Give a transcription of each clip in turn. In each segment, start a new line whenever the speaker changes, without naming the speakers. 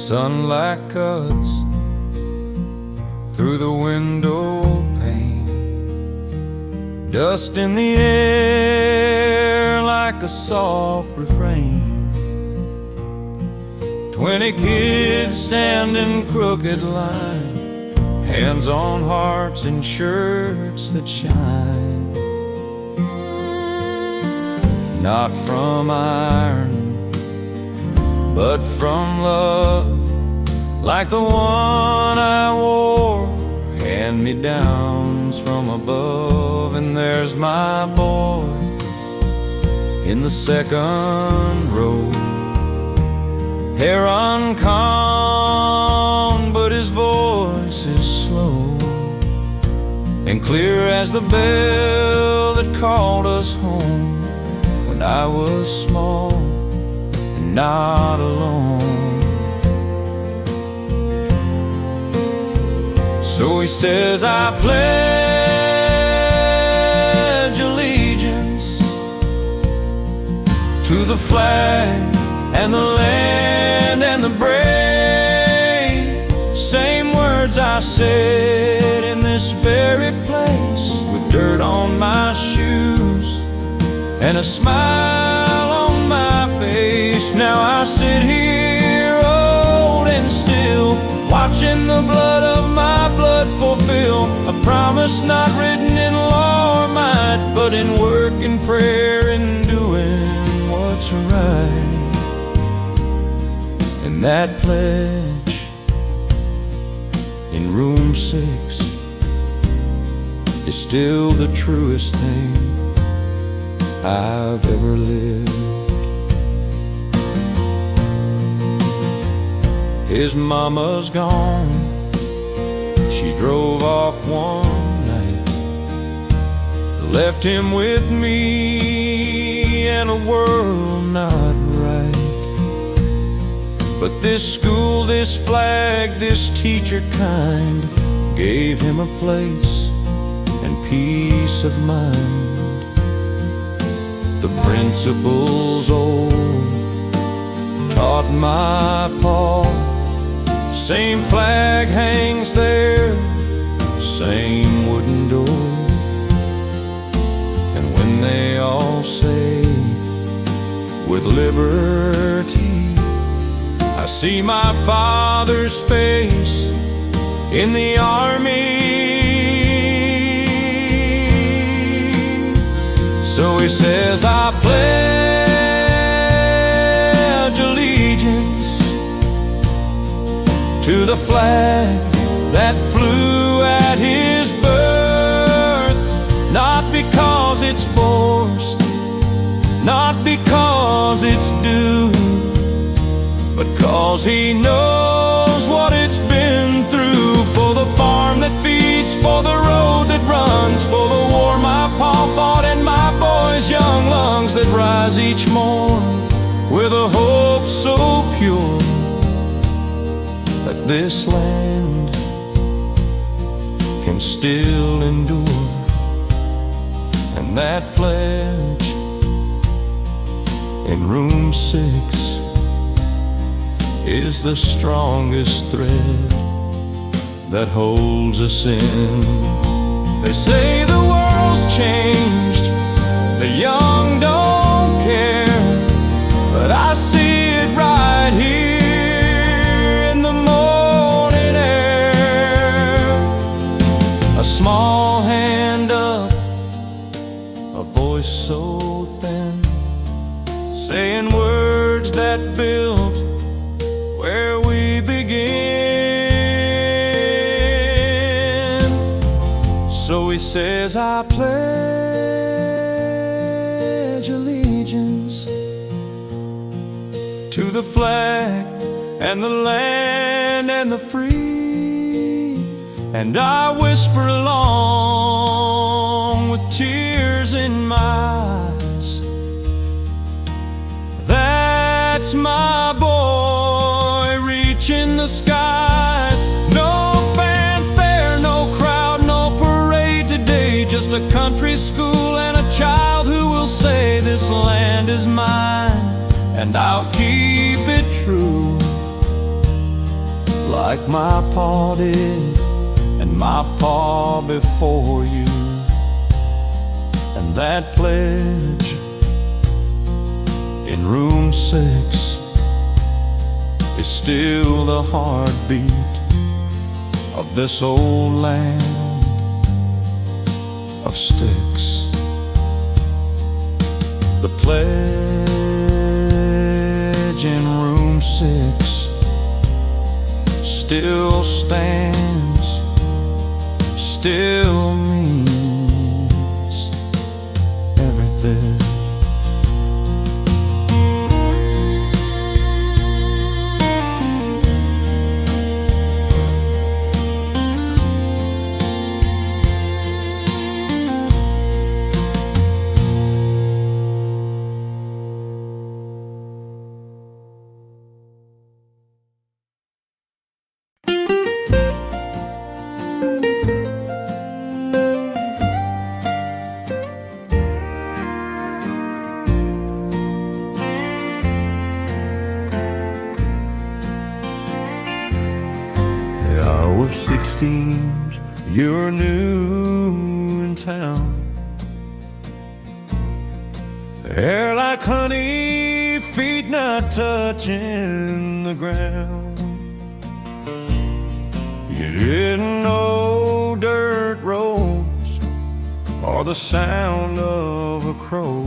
Sunlight cuts through the window pane, dust in the air like a soft refrain. 20 kids stand in crooked line, hands on hearts in shirts that shine. Not from iron, but from love, like the one I wore, hand-me-downs from above. And there's my boy in the second row, hair uncombed, but his voice is slow and clear as the bell that called us home when I was small and not alone. So he says, I pledge allegiance to the flag and the land and the brave. Same words I said in this very place, with dirt on my shoes and a smile on my face. Now I sit here old and still, watching the blood of my blood fulfill a promise not written in law or might, but in work and prayer and doing what's right. And that pledge in room 6 is still the truest thing I've ever lived. His mama's gone, she drove off one night, left him with me and a world not right. But this school, this flag, this teacher kind gave him a place and peace of mind. The principles old taught my pa, same flag hangs there, same wooden door. And when they all say, with liberty, I see my father's face in the army. So he says, I pledge allegiance to the flag that flew at his birth, not because it's forced, not because it's due, but 'cause he knows what it's been through. For the farm that feeds, for the road that runs, for the war my pa fought and my boys' young lungs that rise each morn with a hope so pure that this land can still endure. And that pledge in room 6 is the strongest thread that holds us in. They say the world's changed, the young don't care, but I see it right here in the morning air. A small hand up, a voice so thin, saying words that built where we begin. So he says, I pledge allegiance to the flag and the land and the free. And I whisper along with tears in my eyes, that's my boy reaching the skies. No fanfare, no crowd, no parade today, just a country school and a child who will say this land is mine, and I'll keep it true like my pa did, and my pa before you. And that pledge in room 6 is still the heartbeat of this old land of sticks. The pledge in room 6 still stands, still means everything. We're 16s, you're new in town. Hair like honey, feet not touching the ground. You didn't know dirt roads or the sound of a crow,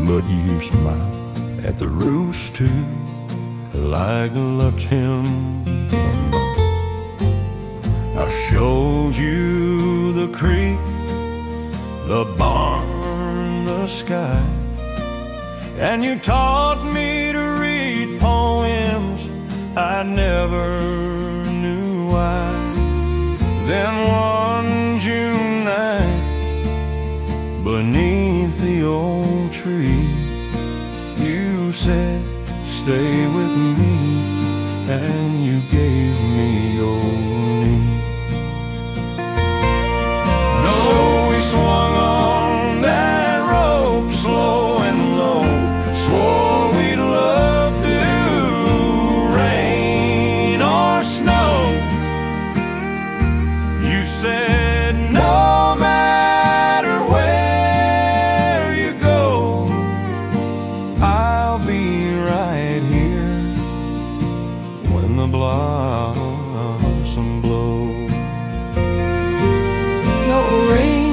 but you smiled at the rooster like loved him. I showed you the creek, the barn, the sky, and you taught me to read poems I never knew why. Then one June night, beneath the old tree, you said, "Stay with me," and you gave me your knee. Swung on that rope slow and low, swore we'd love through rain or snow. You said no matter where you go, I'll be right here when the blossom blows. No rain,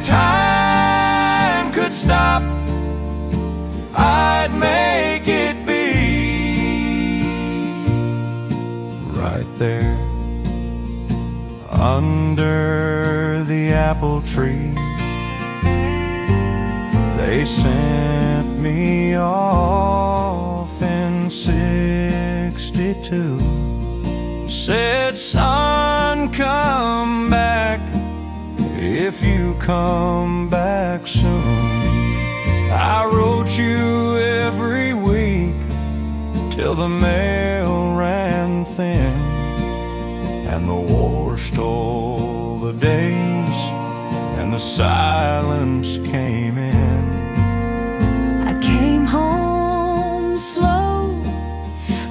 time could stop, I'd make it be right there under the apple tree. They sent me off in '62, said, "Son, come back if you come back soon." I wrote you every week till the mail ran thin, and the war stole the days, and the silence came in.
I came home slow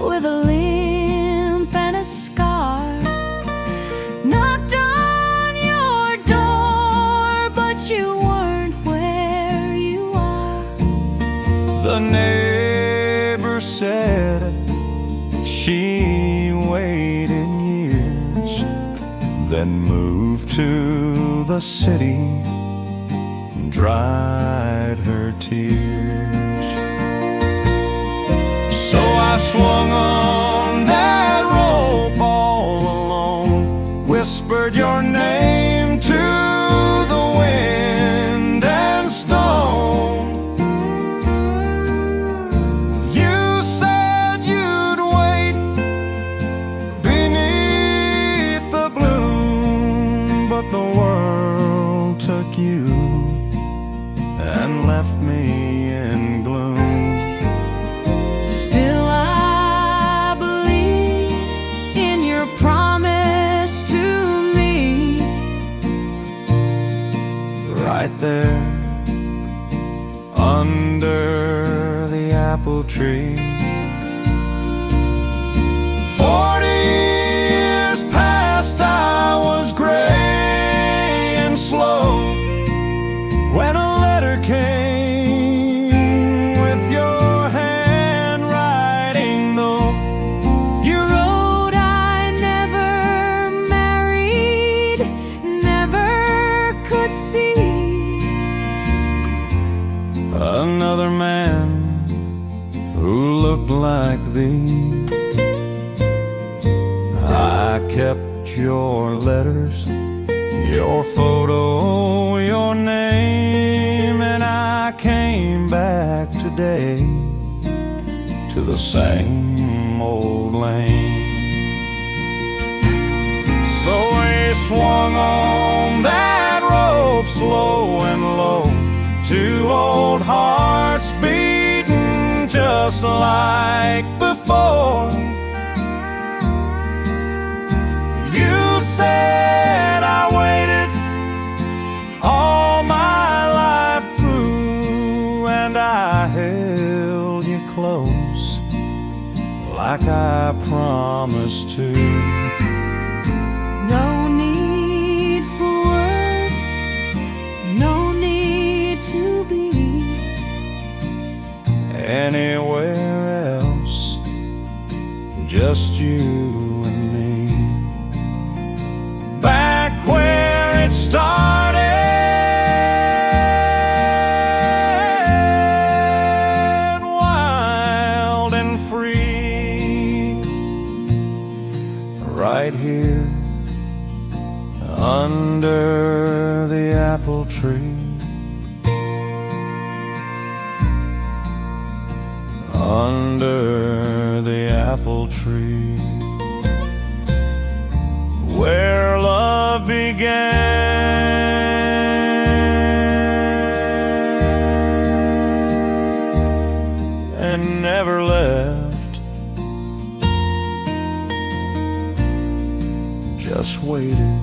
with a limp and a scar. Knocked on your door, but you weren't where you are.
The neighbor said she waited years, then moved to the city and dried her tears. So I swung on that rope all alone, whispered your name to the wind and stone. You said you'd wait beneath the bloom, but the world took you and left me in gloom.
Still I believe in your promise
thee. I kept your letters, your photo, your name, and I came back today to the same old lane. So we swung on that road slow and low, two old hearts beating just like before. You said I waited all my life through, and I held you close like I promised to.
No need for words, no need to be
anywhere else, just you and me. Back where it started, wild and free, right here under the apple tree. Under the apple tree, where love began and never left, just waited.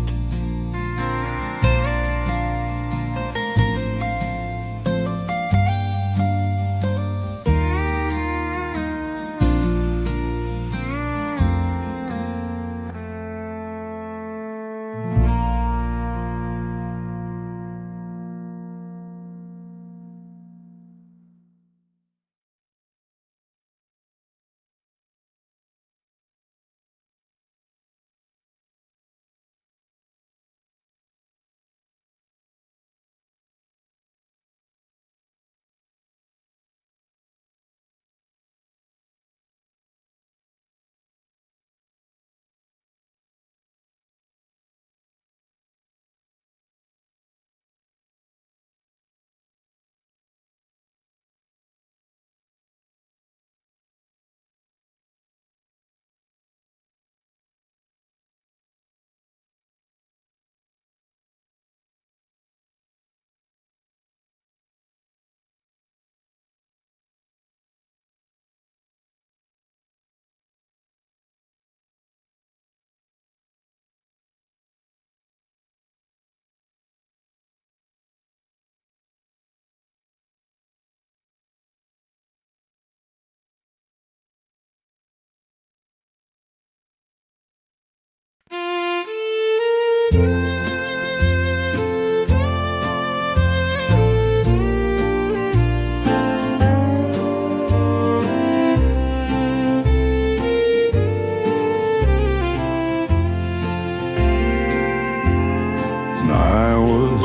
I was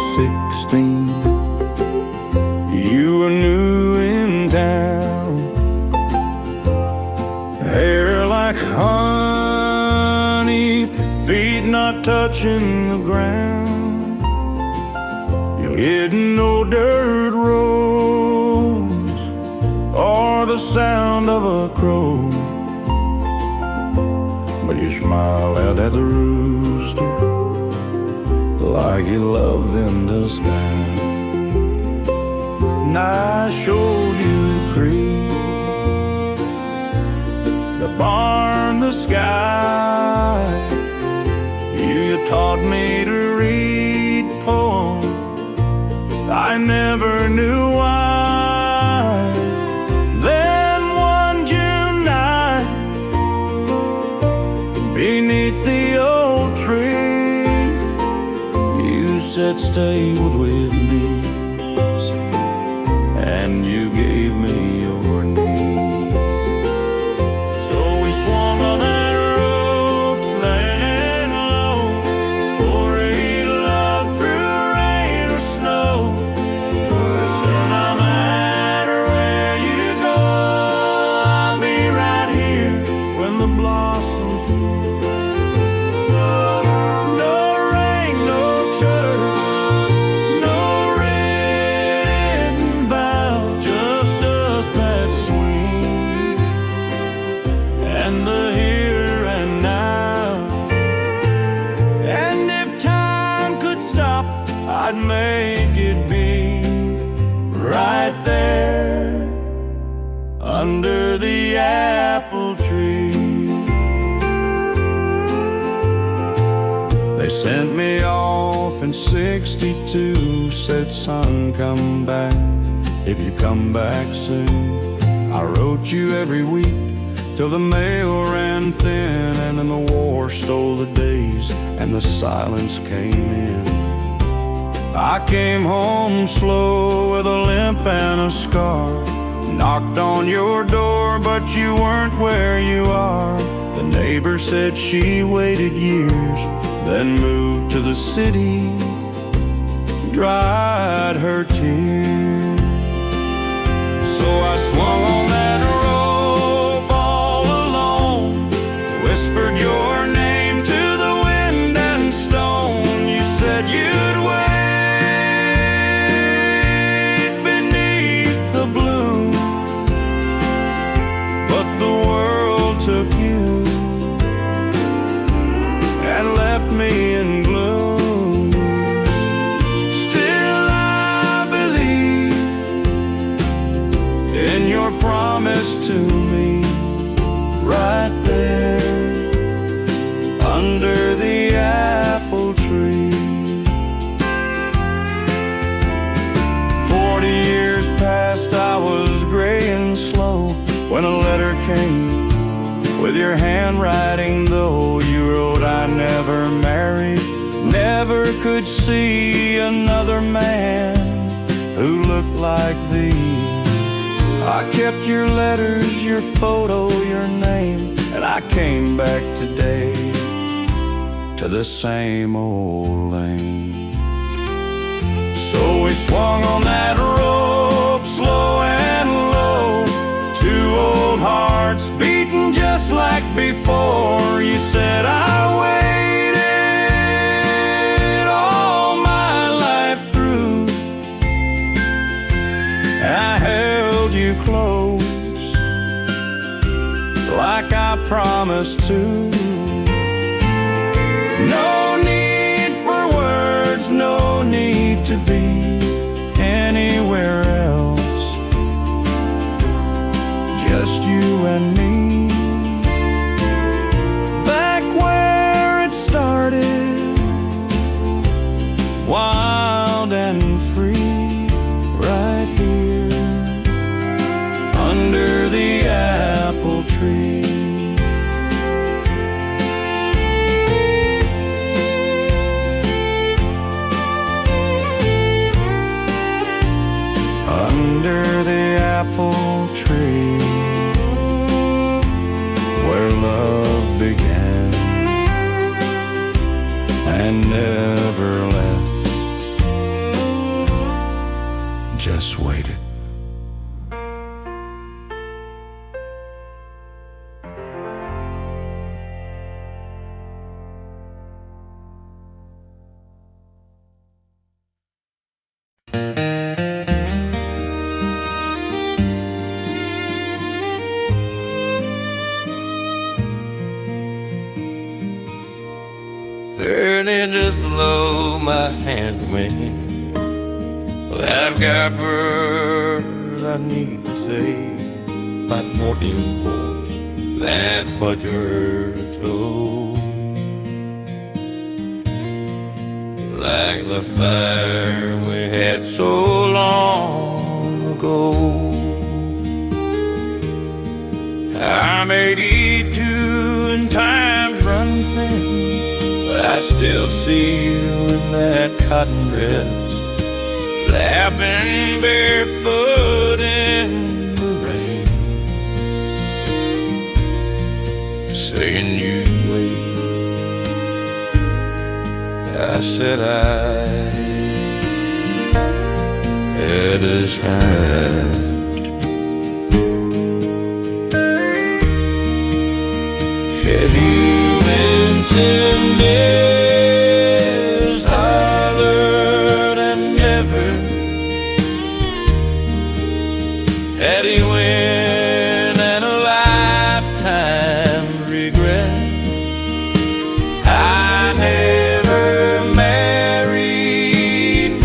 16, you were new in town, hair like honey, feet not touching the ground. You're hitting no dirt roads or the sound of a crow, but you smile out at the rooster like you loved in disguise. And I showed you the creek, the barn, the sky. You taught me to read poems I never knew why. Then one June night, beneath the old tree, you said stay with me, and you gave me your knees. So we swung on that road, laying low, for a love through rain or snow. Listen, no matter where you go, I'll be right here I'd make it be right there under the apple tree. They sent me off in '62, said, son, come back if you come back soon. I wrote you every week till the mail ran thin, and then the war stole the days and the silence came in. I came home slow with a limp and a scar, knocked on your door but you weren't where you are. The neighbor said she waited years, then moved to the city, dried her tears. So I swung on that rope all alone, whispered your name to the wind and stone. You said you'd wait beneath the bloom, but the world took you and left me in gloom. Still I believe in your promise to me, right there under the apple tree. 40 years passed, I was gray and slow, when a letter came with your handwriting, though. You wrote, I never married, never could see another man who looked like thee. I kept your letters, your photo, your name, and I came back today to the same old lane. So we swung on that rope, slow and low, two old hearts beating just like before. You said I waited all my life through, I held you close like I promised to. No need for words, no need to be anywhere else, just you and me, back where it started, wild and free, right here under the apple tree. Under the apple tree, where love began and never left, just waited.
Turning to slow my hand away, well, I've got words I need to say, but more impulse than what you're told. Like the fire we had so long ago, I made it too and times run thin, but I still see you in that cotton dress, laughing barefoot in the rain, saying you'd wait. I said I had his hand. Had he mentioned this, hollered and never had he win and a lifetime regret. I never married,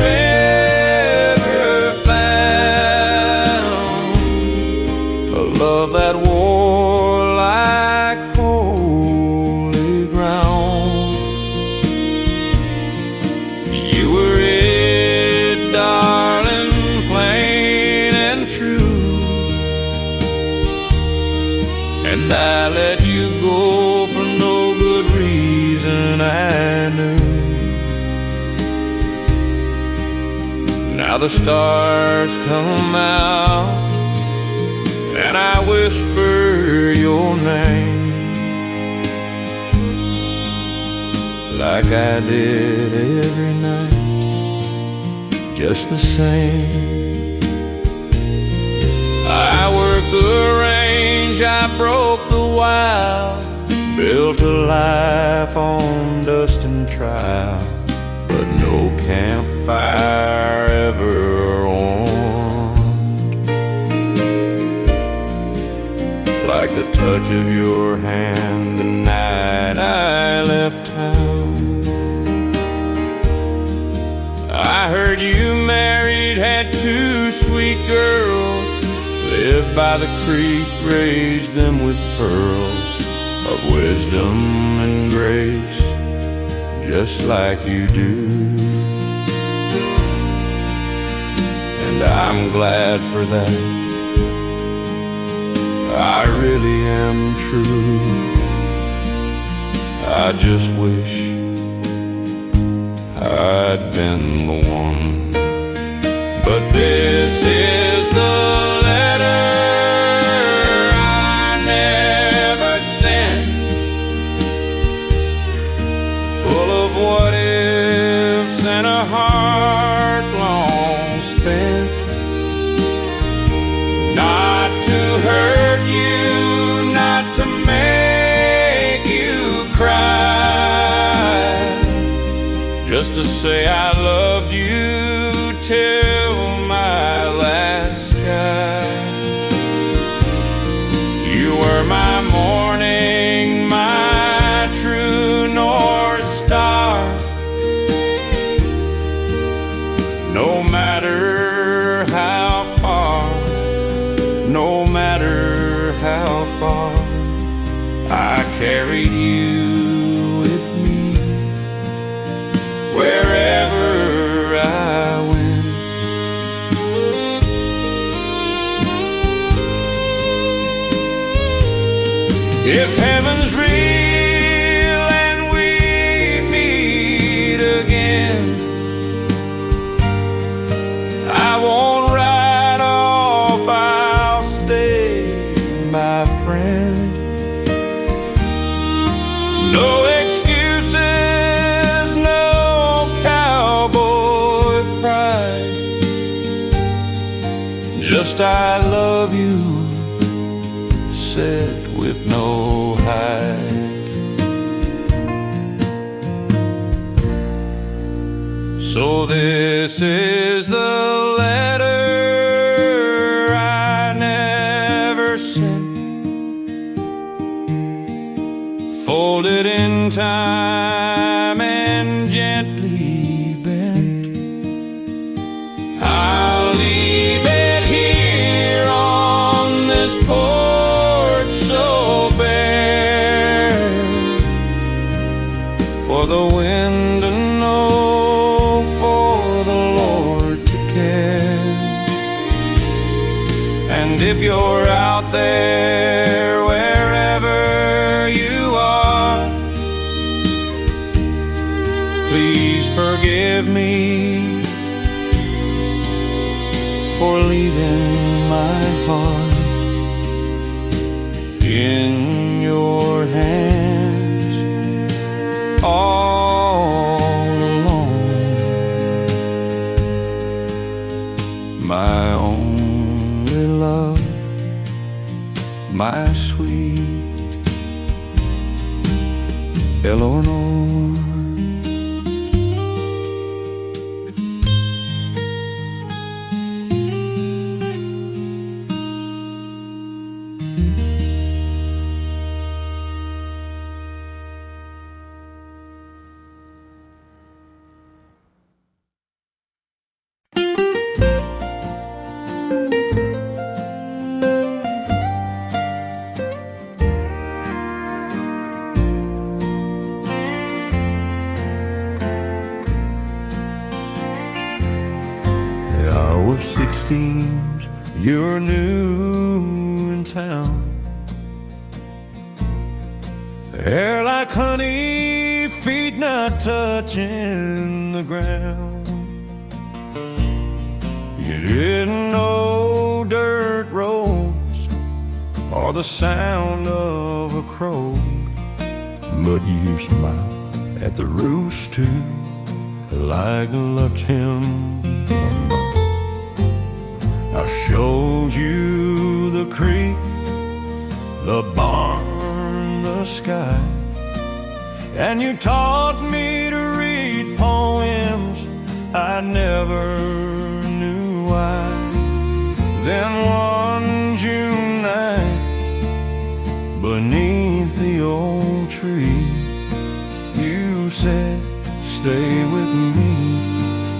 Now the stars come out and I whisper your name like I did every night, just the same. I worked the range, I broke the wild, built a life on dust and trial, but no campfire ever warmed like the touch of your hand the night I left town. I heard you married, had 2 sweet girls, lived by the creek, raised them with pearls of wisdom and grace, just like you do. And I'm glad for that, I really am true. I just wish I'd been the one. But this is the letter I never sent, full of what ifs and a heart long spent. Not to hurt you, not to make you cry, just to say I loved you till my last sky. You were my morning, my true north star. No matter how far, no matter how far, I carried you with me wherever I went. If heaven's real and we meet again, I won't ride off, I'll stay, my friend. No excuses, no cowboy pride, just I love you, said with no hide. So this is the letter I never sent, folded in time and gently bent. I'll leave it here on this porch so bare, for the wind to know, for the Lord to care. And if you're out there, wherever you are, please forgive me for leaving my heart in your hands all alone. My only love, my sweet Eleanor. We're 16s, you're new in town. Hair like honey, feet not touching the ground.
You didn't know dirt roads or the sound of a crow, but you smiled at the roost too, like loved him. I showed you the creek, the barn, the sky, and you taught me to read poems I never knew why. Then one June night, beneath the old tree, you said, stay with me,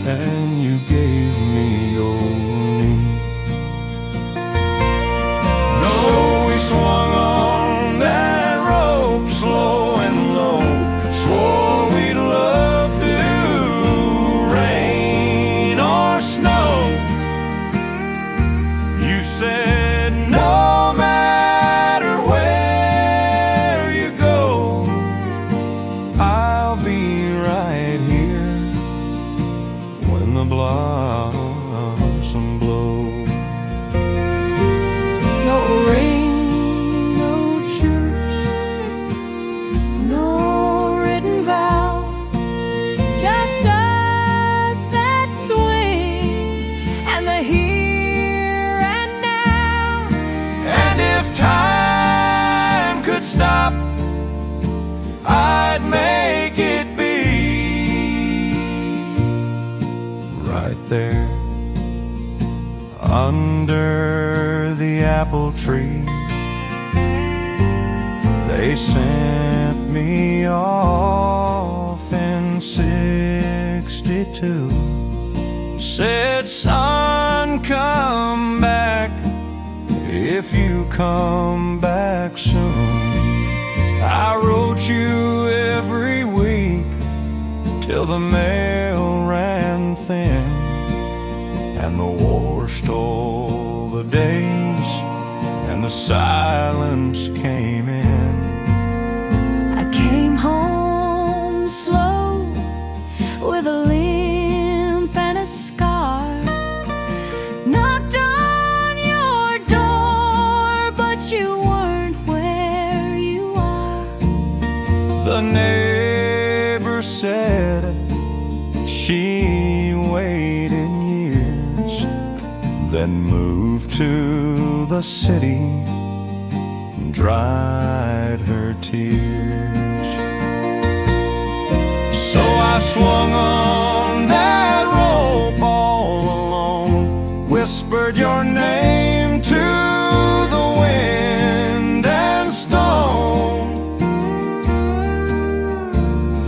and you gave me your knee. Though we swung on that rope slow and low, swore we'd love through rain or snow, you said no matter where you go, I'll be right here when the blossom blows.
No ring, no church, no written vow, just us that swing and the here and now.
And if time could stop, I'd make it be right there under the apple tree. They sent me off in '62. Said, son, come back if you come back soon. I wrote you every week till the mail ran thin, and the war stole the days, and the silence came in.
I came home slow with a limp and a scar. Knocked on your door, but you weren't where you are.
The neighbor said she waited years, then moved to the city and dried her tears. So I swung on that rope all alone, whispered your name to the wind and stone.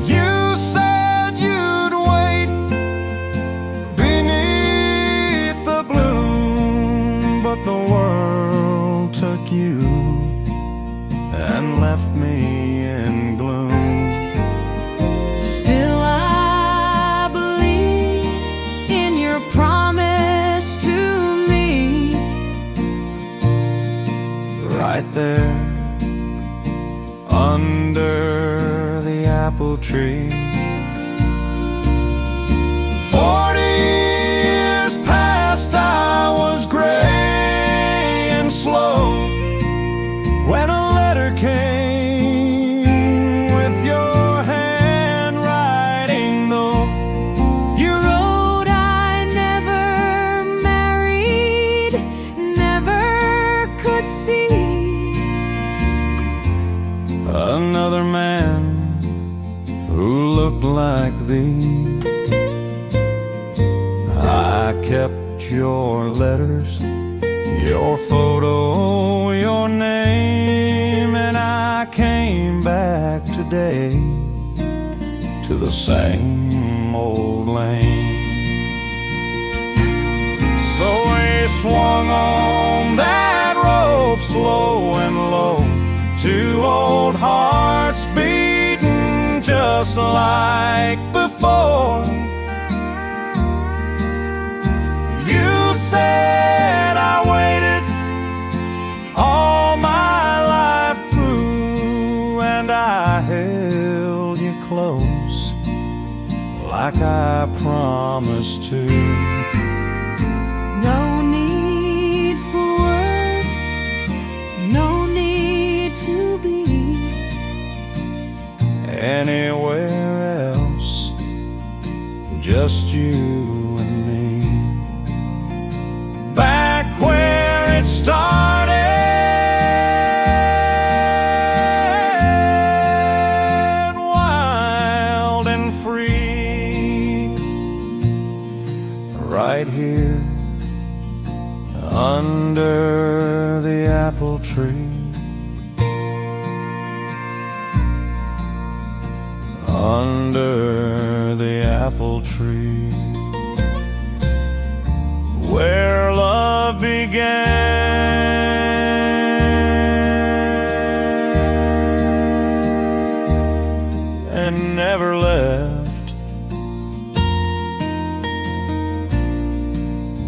You said you'd wait beneath the bloom, but the world took you and left me in gloom.
Still I believe in your promise to me.
Right there under the apple tree. 40 years past, I was gray and slow when a letter came with your handwriting, though.
You wrote I never married, never could see
Another man who looked like thee. I kept your letters, your photo, your name, and I came back today to the same old lane. So we swung on that rope slow and low, two old hearts beating just like before. You said I waited all my life through, and I held you close like I promised to. just you and me. Back where it started, wild and free, right here under the apple tree. Under the apple tree, where love began and never left,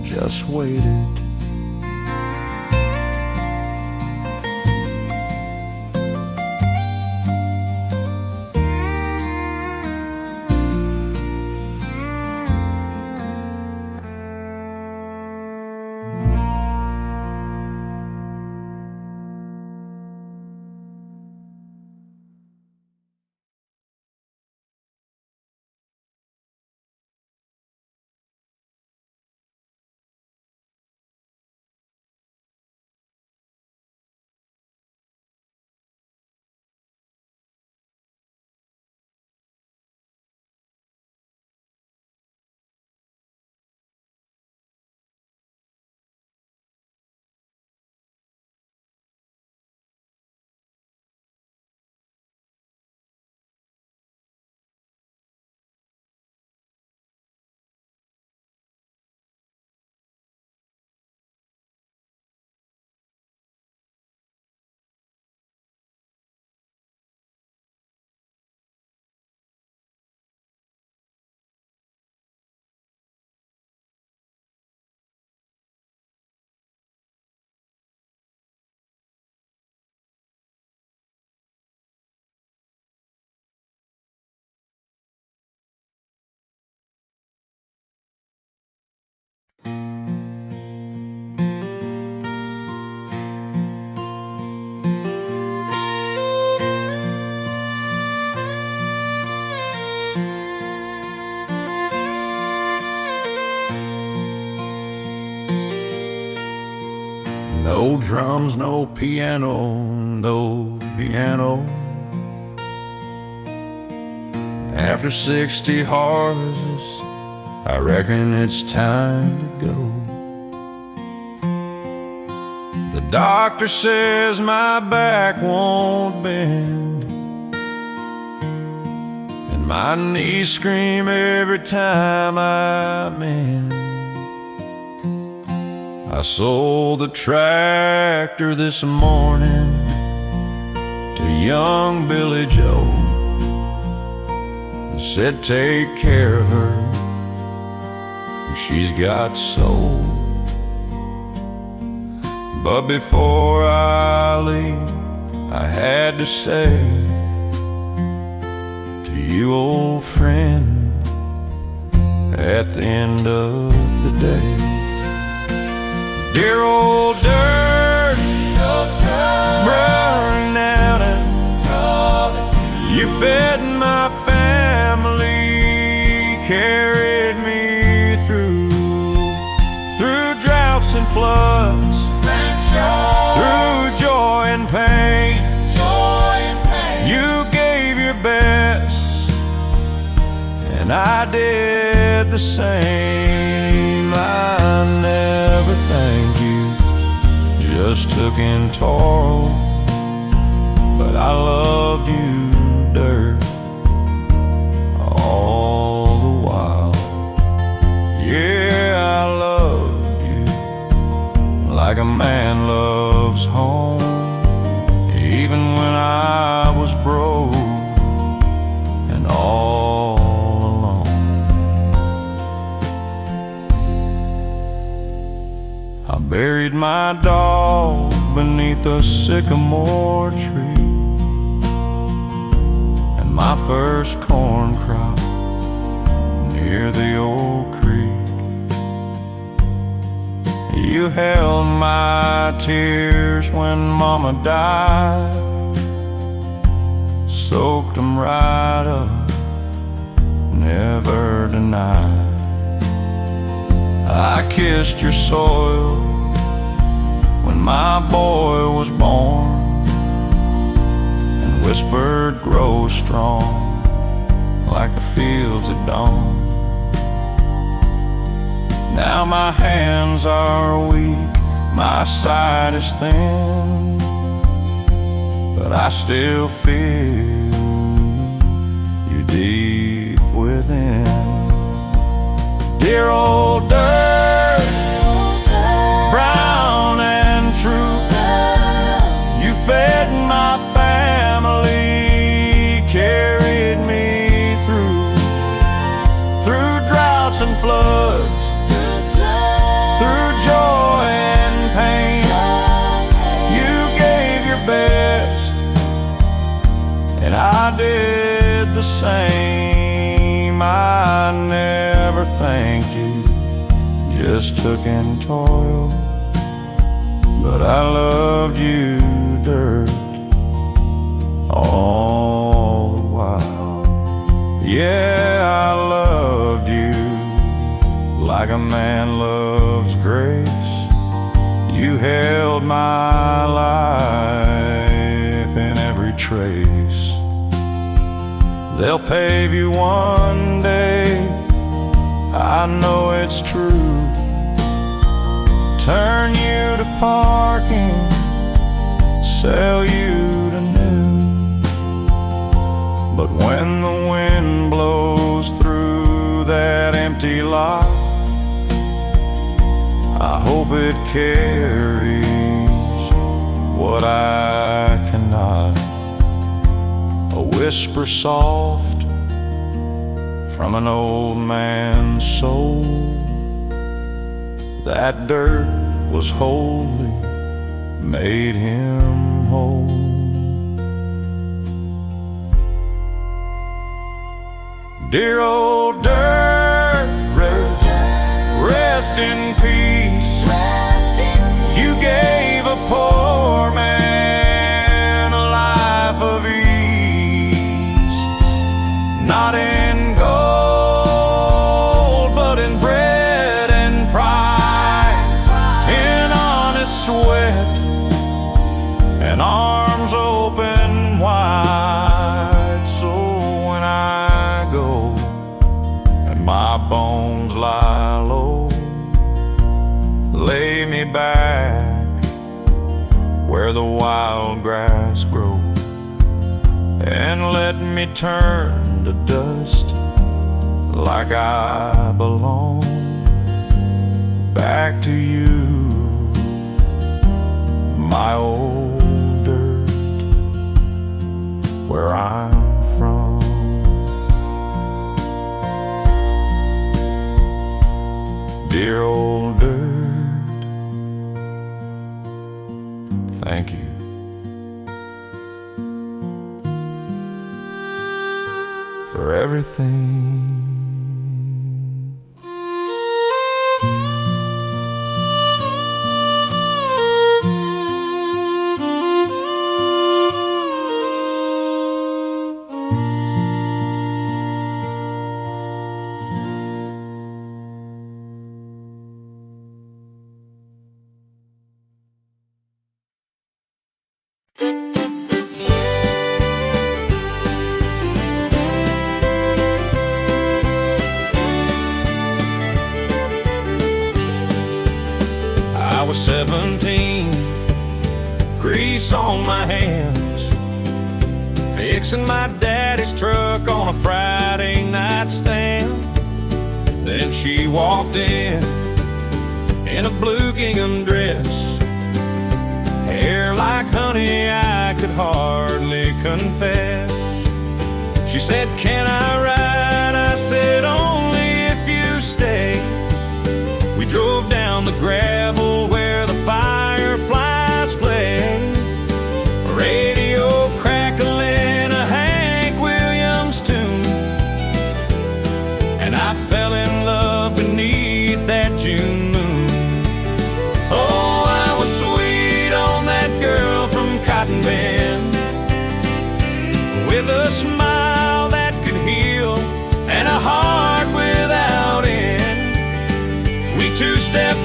just waited. No drums, no piano, no piano. After 60 horses, I reckon it's time to go. The doctor says my back won't bend, and my knees scream every time I mend. I sold the tractor this morning to young Billy Joe, and said take care of her, she's got soul. But before I leave, I had to say to you, old friend, at the end of the day, dear old dirt, burning out, and you fed my family, carried me through droughts and floods, through joy and pain. You gave your best, and I did the same. I never thanked you, just took in toil, but I loved you, dirt, all the while. Yeah, I loved you like a man loves home, even when I was broke and all alone. I buried my dog beneath a sycamore tree, and my first corn crop near the old creek. You held my tears when Mama died, soaked them right up, never denied. kissed your soil when my boy was born, and whispered, grow strong like the fields at dawn. Now my hands are weak, my sight is thin, but I still feel you deep within. Dear old dirt, brown and true, you fed my family, carried me through droughts and floods, through joy and pain. You gave your best, and I did the same. I never thanked you, just took in toil, but I loved you, dirt, all the while. Yeah, I loved you like a man loves grace. You held my life in every trace. They'll pave you one day, I know it's true, turn you to parking, sell you to new. But when the wind blows through that empty lot, I hope it carries what I cannot. A whisper soft from an old man's soul, that dirt was holy, made him whole. Dear old dirt, rest in peace. You gave a poor man a life of ease, not in gold, but in bread and pride, in honest sweat and arms open wide. So when I go and my bones lie low, lay me back where the wild grass grows, and let me turn to dust like I belong back to you, my old dirt, where I'm from. Dear old dirt, thank you for everything. I was 17, grease on my hands, fixing my daddy's truck on a Friday night stand. Then she walked in a blue gingham dress, hair like honey, I could hardly confess. She said, can I ride? I said, only if you stay. We drove down the gravel where the fireflies play, a radio crackling a Hank Williams tune, and I fell in love beneath that June moon. Oh, I was sweet on that girl from Cotton Bend, with a smile that could heal and a heart without end. We two-stepped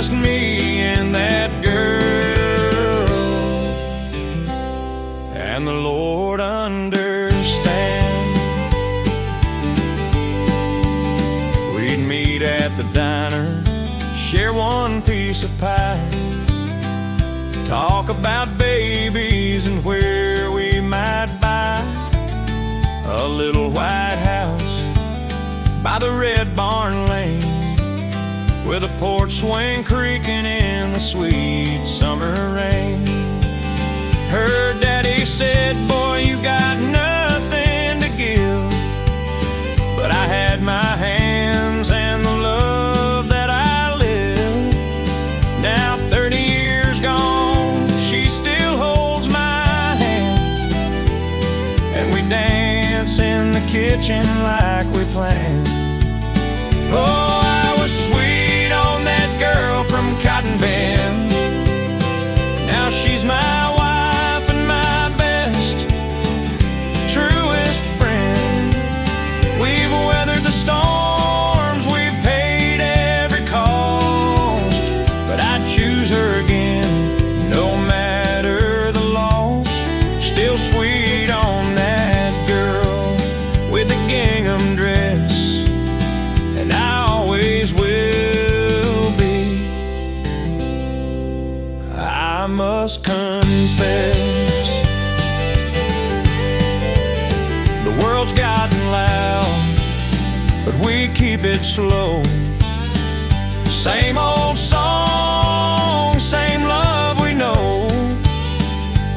just me and that girl. And the Lord understands. We'd meet at the diner, share one piece of pie, talk about babies and where we might buy a little white house by the red barn lane, with a porch swing creaking in the sweet summer rain. Her daddy said, boy, you got nothing to give, but I had my hands and the love that I live. Now 30 years gone, she still holds my hand, and we dance in the kitchen like we planned. Oh, I was sweet on that girl from Cotton Bend. Now she's my wife and my best, truest friend. We've weathered the storms, we've paid every cost, but I'd choose her again, no matter the loss. Still sweet on that girl with the gingham dress, and I always will be. I must confess, the world's gotten loud, but we keep it slow. Same old song, same love we know.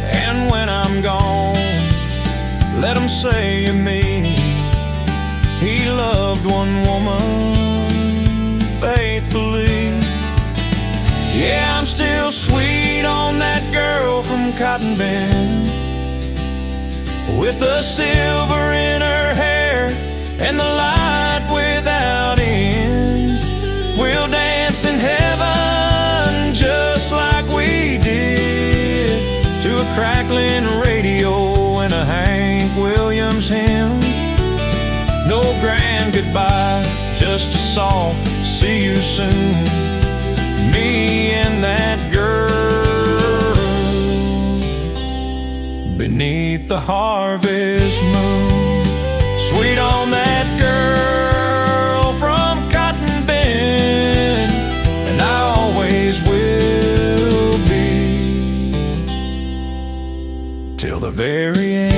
And when I'm gone, let 'em say of me, he loved one woman faithfully. Yeah, I'm still sweet on that girl from Cotton Bend, with the silver in her hair and the light without end. We'll dance in heaven just like we did, to a crackling radio and a Hank Williams hymn. No grand goodbye, just a soft see you soon, me and that girl beneath the harvest moon. Sweet on that girl from Cotton Bend, and I always will be, till the very end.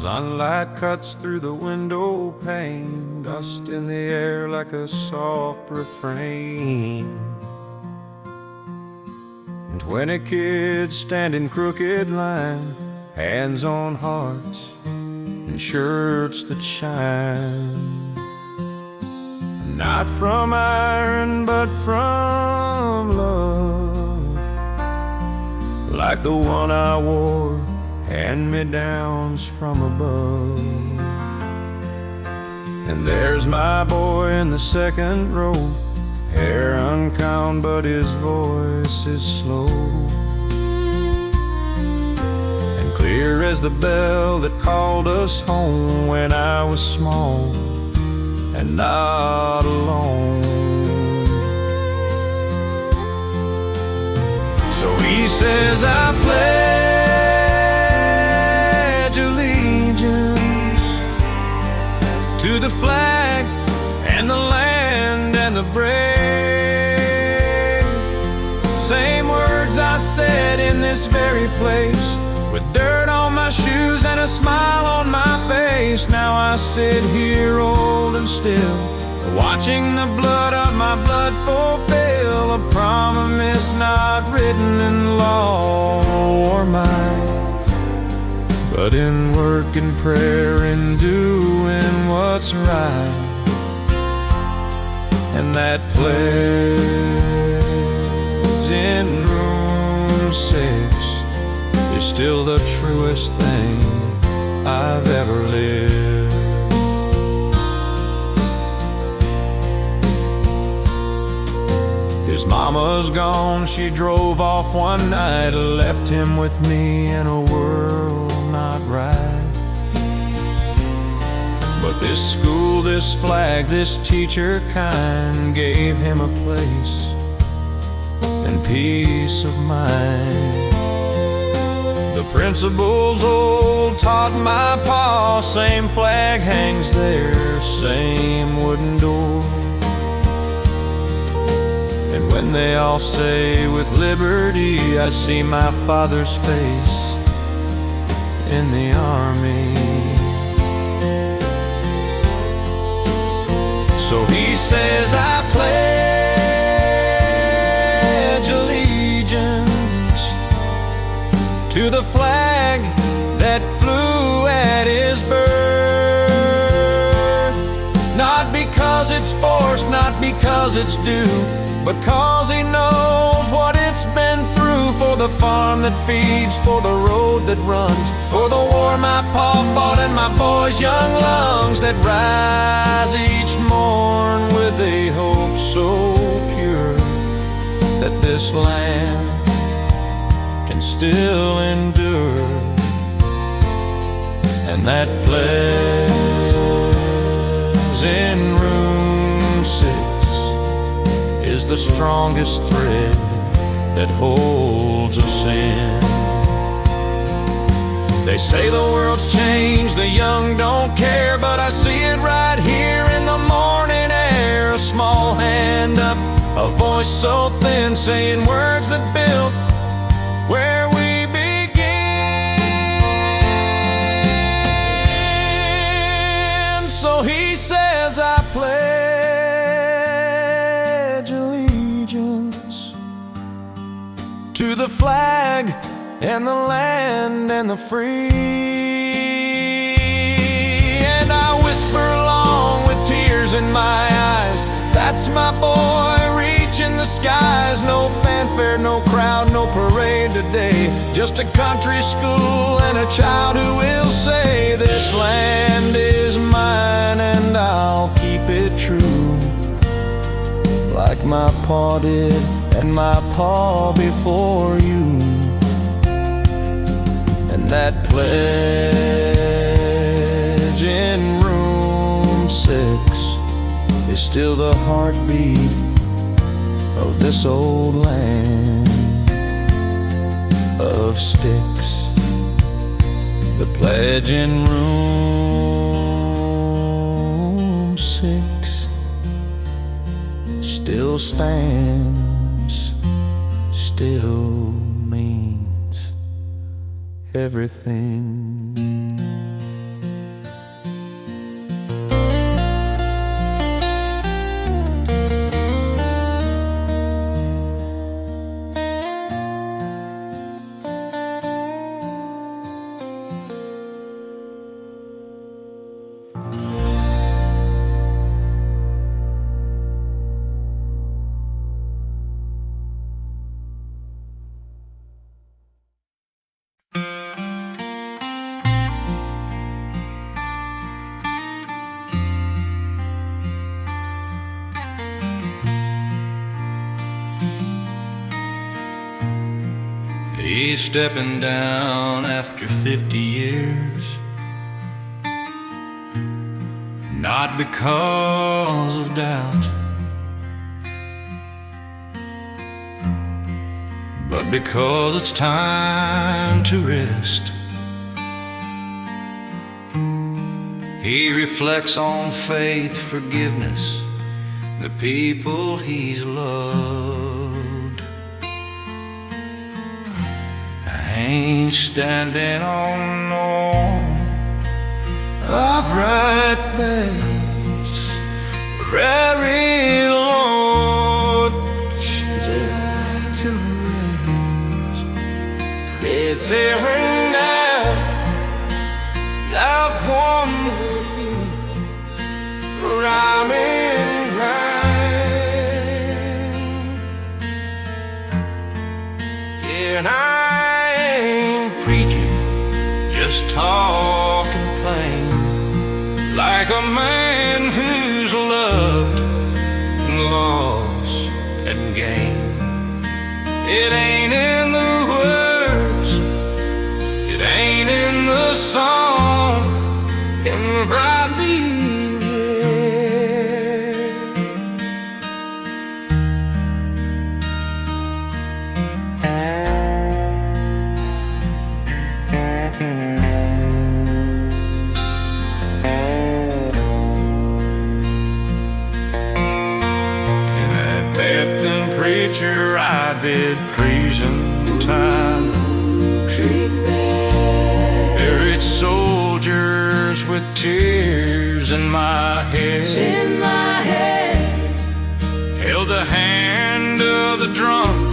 Sunlight cuts through the window pane, dust in the air like a soft refrain. And 20 kids stand in crooked line, hands on hearts and shirts that shine. Not from iron, but from love, like the one I wore, hand-me-downs from above. And there's my boy in the second row, hair uncombed but his voice is slow, and clear as the bell that called us home when I was small and not alone. So he says, I pledge allegiance to the flag and the land and the brave. Same words I said in this very place, with dirt on my shoes and a smile on my face. Now I sit here old and still, watching the blood of my blood fulfill a promise not written in law or might, but in work and prayer and doing what's right. And that pledge in room 6 is still the truest thing I've ever lived. His mama's gone, she drove off one night, left him with me in a world not right. But this school, this flag, this teacher kind gave him a place and peace of mind. The principal's old taught my pa, same flag hangs there, same wooden door. And when they all say with liberty, I see my father's face in the army. So he says, I pledge allegiance to the flag that flew at his birth. Not because it's forced, not because it's due, but cause he knows what it's been through. For the farm that feeds, for the road that runs, for the war my pa fought in my boy's young lungs that rise each morn with a hope so pure that this land can still endure. And that pledge in room 6 is the strongest thread that holds us in. They say the world's changed, the young don't care, but I see it right here in the morning air. A small hand up, a voice so thin, saying words that build where we begin. So he says, I pledge allegiance to the flag and the land and the free. And I whisper along with tears in my eyes, that's my boy reaching the skies. No fanfare, no crowd, no parade today, just a country school and a child who will say, this land is mine and I'll keep it true, like my pa did and my pa before you. And that pledge in room 6 is still the heartbeat of this old land of sticks. The pledge in room 6 still stands, still means everything. He's stepping down after 50 years, not because of doubt, but because it's time to rest. He reflects on faith, forgiveness, the people he's loved. I ain't standing on no upright base, very Lord, gentle rays. It's here now, I've won, rhyming right.
like a man who's loved and lost and gained. It ain't in the words, it ain't in the song, it brought me preacher, I did preaching time. Buried soldiers with tears in my head. Held the hand of the drunk,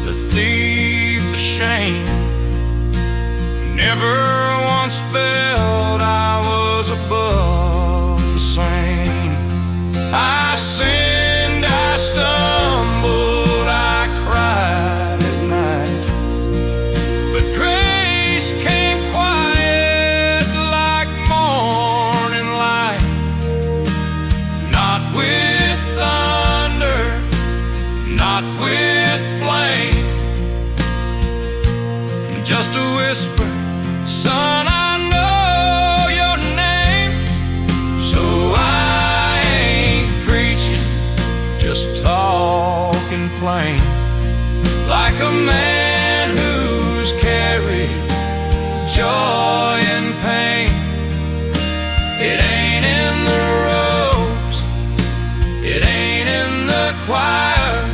the thief, the shame. Never once felt I was above the same. I sinned, I stumbled, I cried at night, but grace came quiet like morning light. Not with thunder, not with flame, just a whisper, son, I know your name. So I ain't preaching, just talking plain, like a man who's carried joy and pain. It ain't in the robes, it ain't in the choir,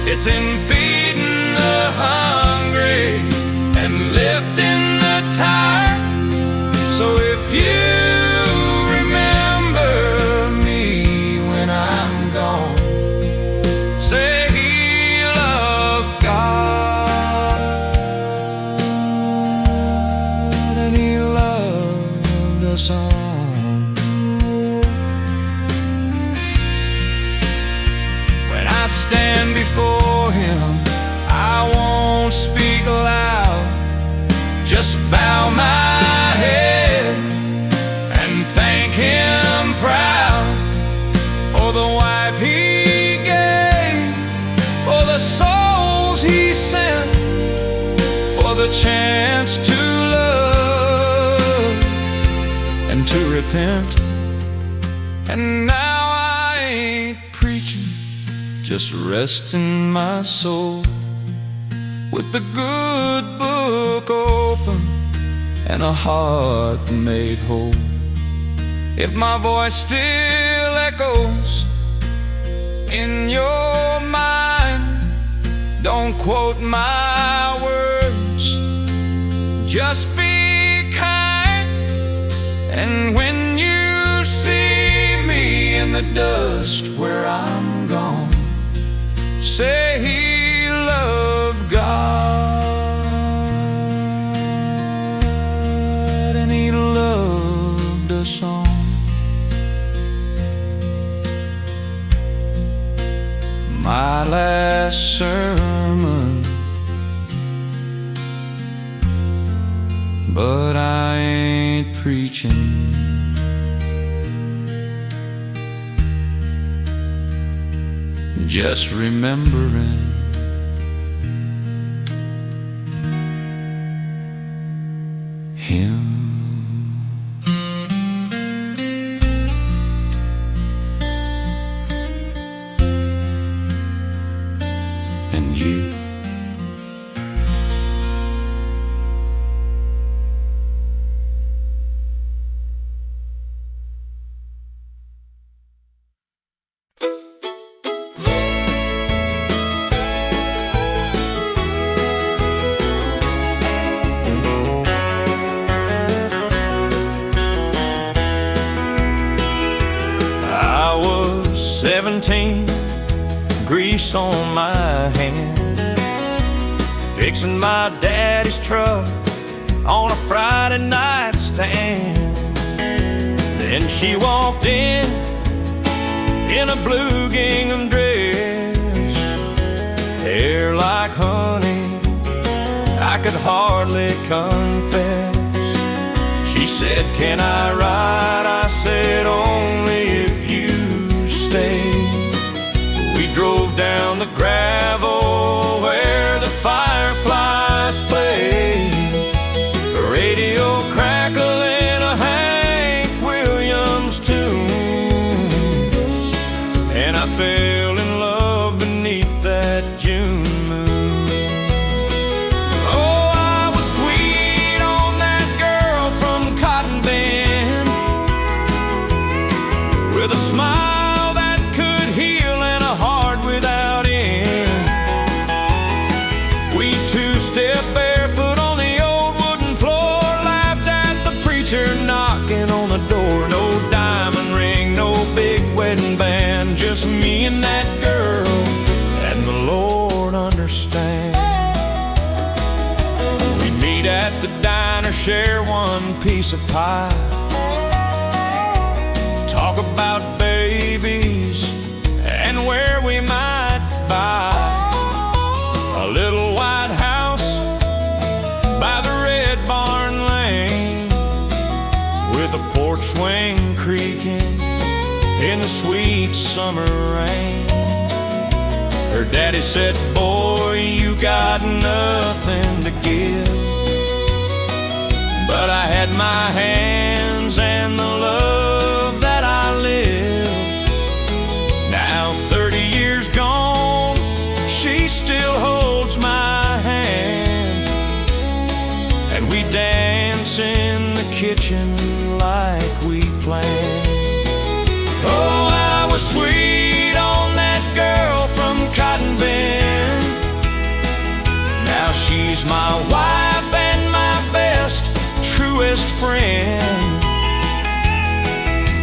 it's in feeding the hungry and lifting the tired. So if you remember me when I'm gone, say he loved God and he loved us all. When I stand before him, I won't speak loud, just bow my head and thank him proud for the wife he gave, for the souls he sent, for the chance to love and to repent. And now I ain't preaching, just resting my soul with the good book open and a heart made whole. If my voice still echoes in your mind, don't quote my words, just be kind. And when you see me in the dust where I'm gone, say he loved God and he loved us all. My last sermon, but I ain't preaching. Just remembering him. And you. I was 17, grease on my hand, fixing my daddy's truck on a Friday night stand. Then she walked in a blue gingham dress, hair like honey, I could hardly confess. She
said, "Can I ride?" I said, "Only if you stay." We drove down the gravel where the fireflies play, a radio crackling a Hank Williams tune, and I fell in love beneath that June moon. Oh, I was sweet on that girl from Cotton Bend, with a smile that could heal and a heart without end. We two-stepped barefoot on the old wooden floor, laughed at the preacher knocking on the door. No diamond ring, no big wedding band, just me and that girl, and the Lord understands. We meet at the diner, share one piece of pie, talk about babies and where we might buy a little white house by the red barn lane, with a porch swing creaking in the sweet summer rain. Her daddy said, "Boy, you got nothing to give," but I had my hands and the love that I live. Now 30 years gone, she still holds my hand, and we dance in the kitchen like we planned. Oh, I was sweet on that girl from Cotton Bend. Now she's my wife and my best, truest friend.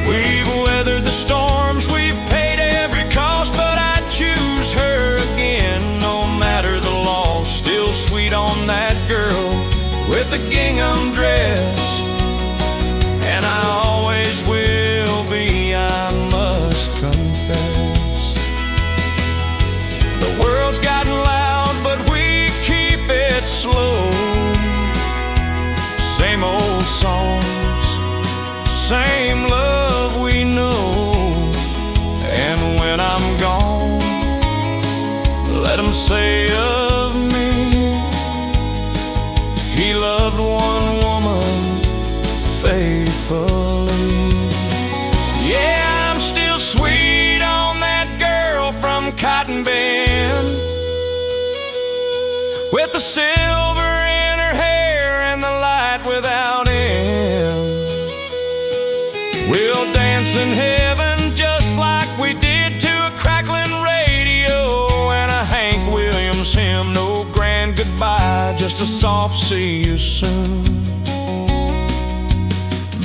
We've weathered the storms, we've paid every cost, but I'd choose her again, no matter the loss. Still sweet on that girl with the gingham dress, and I always will be, I must confess. The world's gotten loud, but we keep it slow. Same old songs, same love we know. And when I'm gone, let 'em say of me, he loved one woman faithfully. Yeah, I'm still sweet on that girl from Cotton Bend, with the silver in her hair and the light without end. We'll dance in heaven just like we did to a crackling radio and a Hank Williams hymn. No grand goodbye, just a soft see you soon.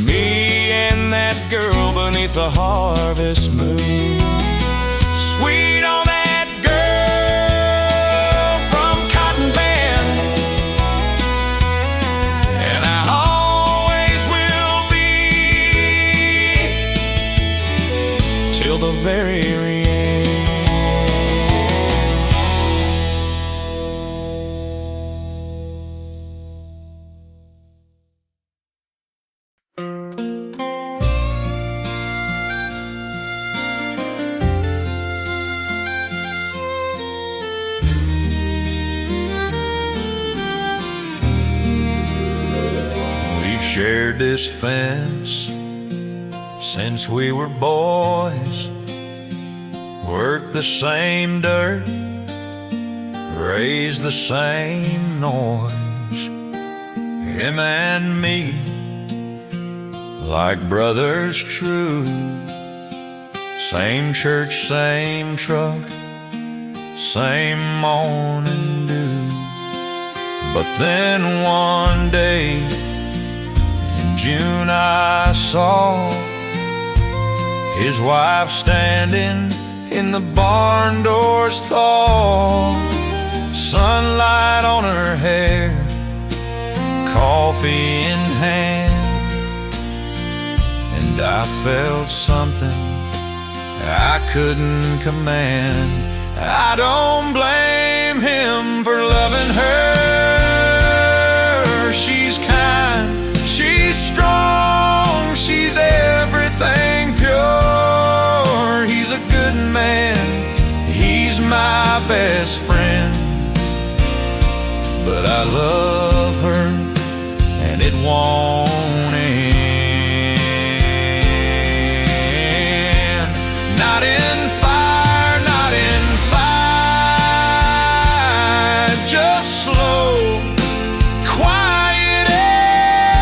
Me and that girl beneath the harvest moon. Sweet on that girl from Cotton Bend, and I always will be, till the very end. Shared this fence since we were boys, worked the same dirt, raised the same noise. Him and me, like brothers true, same church, same truck, same morning dew. But then one day June I saw his wife standing in the barn doors thaw, sunlight on her hair, coffee in hand, and I felt something I couldn't command. I don't blame him for loving her. She's kind, she's strong, I love her, and it won't end. Not in fire, not in fight, just slow, quiet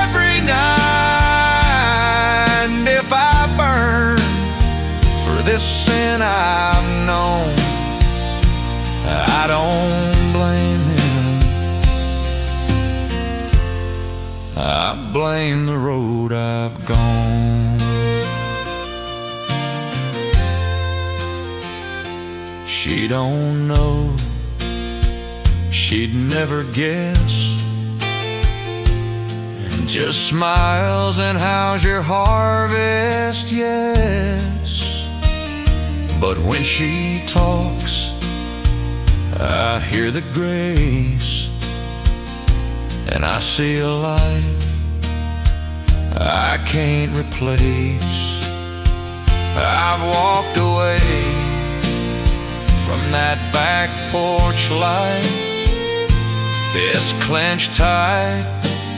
every night. And if I burn for this sin I've known, I don't blame him. I blame the road I've gone. She don't know, she'd never guess, and just smiles and how's your harvest, yes. But when she talks, I hear the grace, and I see a life I can't replace. I've walked away from that back porch light, fist clenched tight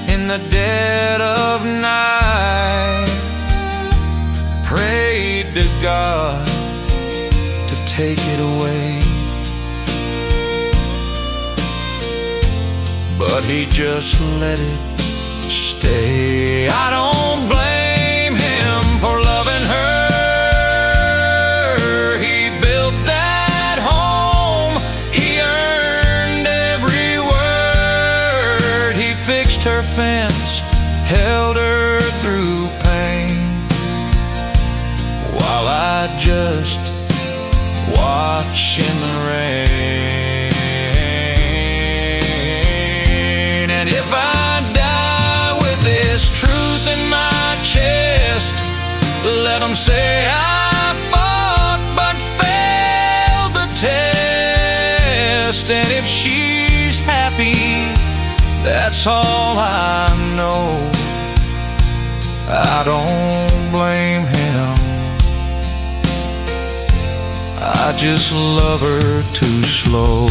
in the dead of night. Prayed to God to take it away, but he just let it stay. I don't blame him for loving her. He built that home, he earned every word. He fixed her fence, held her through pain, while I just watch in the rain. And if I die with this truth in my chest, let them say I fought but failed the test. And if she's happy, that's all I know. I don't blame him, I just love her too slow.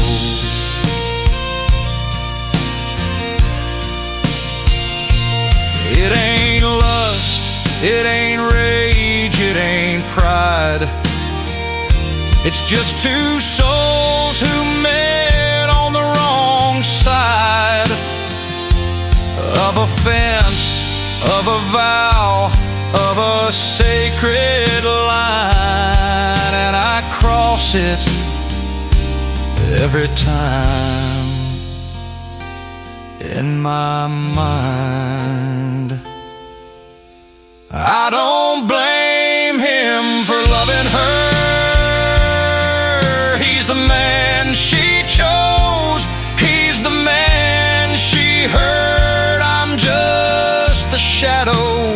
It ain't lust, it ain't rage, it ain't pride. It's just two souls who met on the wrong side of a fence, of a vow, of a sacred line. And I cross it every time in my mind. I don't blame him for loving her. He's the man she chose, he's the man she heard. I'm just the shadow,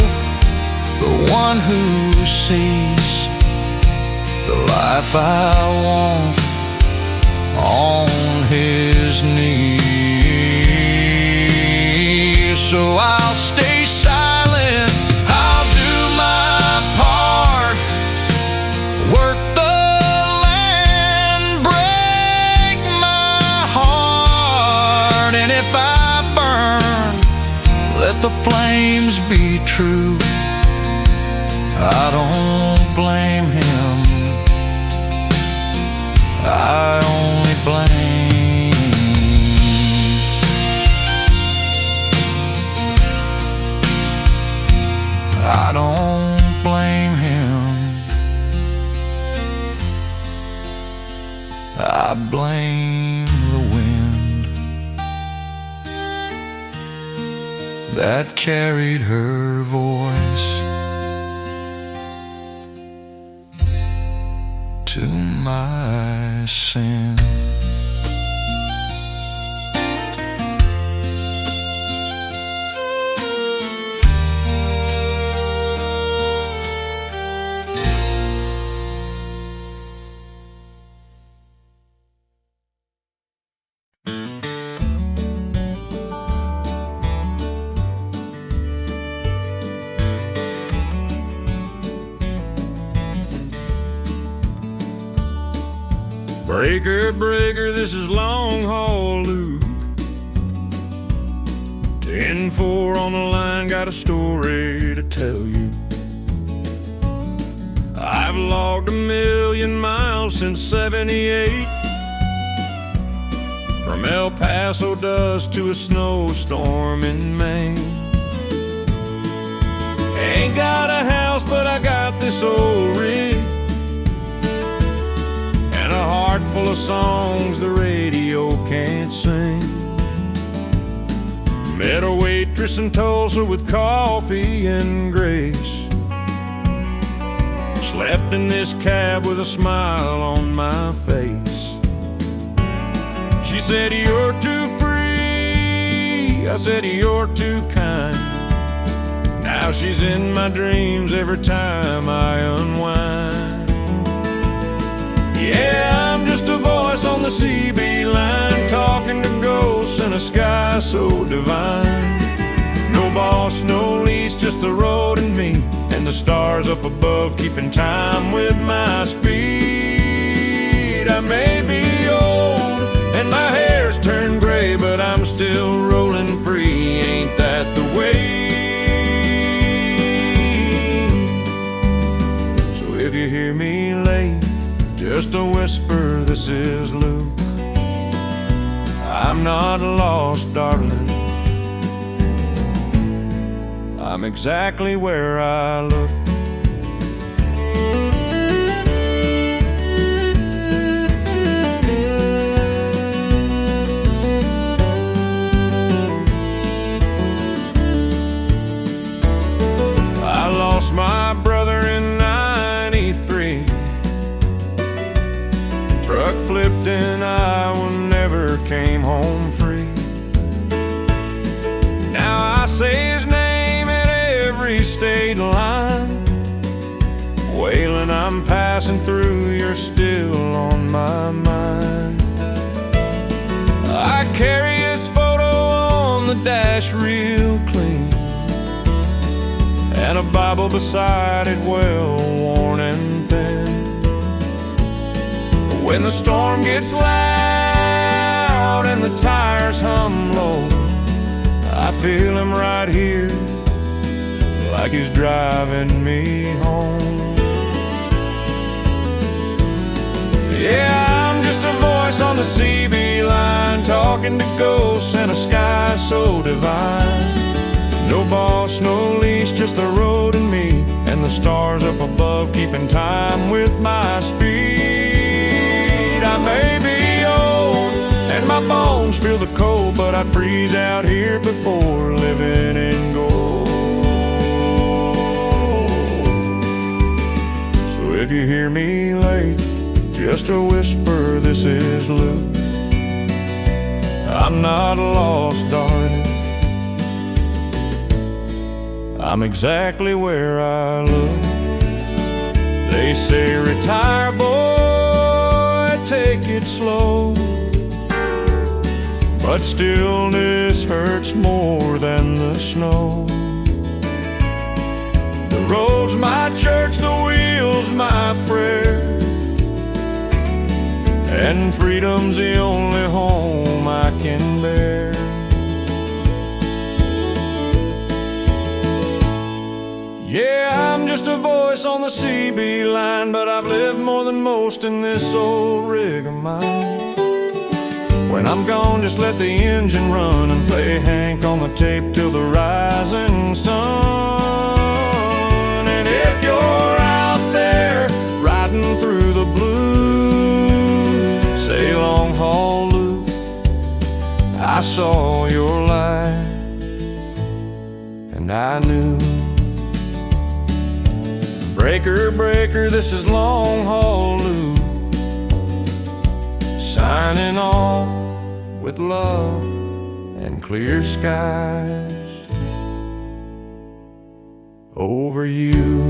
the one who sees the life I want on his knees. So I'll stay silent, I'll do my part, work the land, break my heart. And if I burn, let the flames be true. I don't blame him, I only blame. I don't blame him, I blame the wind that carried her voice to my sin.
Breaker, breaker, this is long haul Luke.
10-4 on the line, got a story to tell you. I've logged 1,000,000 miles since '78, from El Paso dust to a snowstorm in Maine. Ain't got a house, but I got this old rig and a heart full of songs the radio can't sing. Met a waitress in Tulsa with coffee and grace. Slept in this cab with a smile on my face. She said, "You're too free." I said, "You're too kind." Now she's in my dreams every time I unwind. Yeah, I'm just a voice on the CB line, talking to ghosts in a sky so divine. No boss, no lease, just the road and me, and the stars up above keeping time with my speed. I may be old and my hair's turned gray, but I'm still rolling free. Ain't that the way? So if you hear me late, just a whisper, this is Luke. I'm not lost, darling. I'm exactly where I look. I lost my brother in '93. Truck flipped in Iowa, never came home free. Now I say his name at every state line. Waylon, I'm passing through, you're still on my mind. I carry his photo on the dash real clean, and a Bible beside it, well worn and thin. When the storm gets loud and the tires hum low, I feel him right here, like he's driving me home. Yeah, I'm just a voice on the CB line, talking to ghosts in a sky so divine. No boss, no leash, just the road and me, and the stars up above keeping time with my speed. I may be old and my bones feel the cold, but I'd freeze out here before living in gold. So if you hear me late, just a whisper, this is Luke. I'm not lost, darling. I'm exactly where I look. They say, retire, boy, take it slow. But stillness hurts more than the snow. The road's my church, the wheel's my prayer, and freedom's the only home I can bear. Yeah, I'm just a voice on the CB line, but I've lived more than most in this old rig of mine. When I'm gone, just let the engine run and play Hank on the tape till the rising sun. And if you're out there riding through the blue, say long haul Luke, I saw your light and I knew. Breaker, breaker, this is long haul Luke, signing off with love and clear skies over you.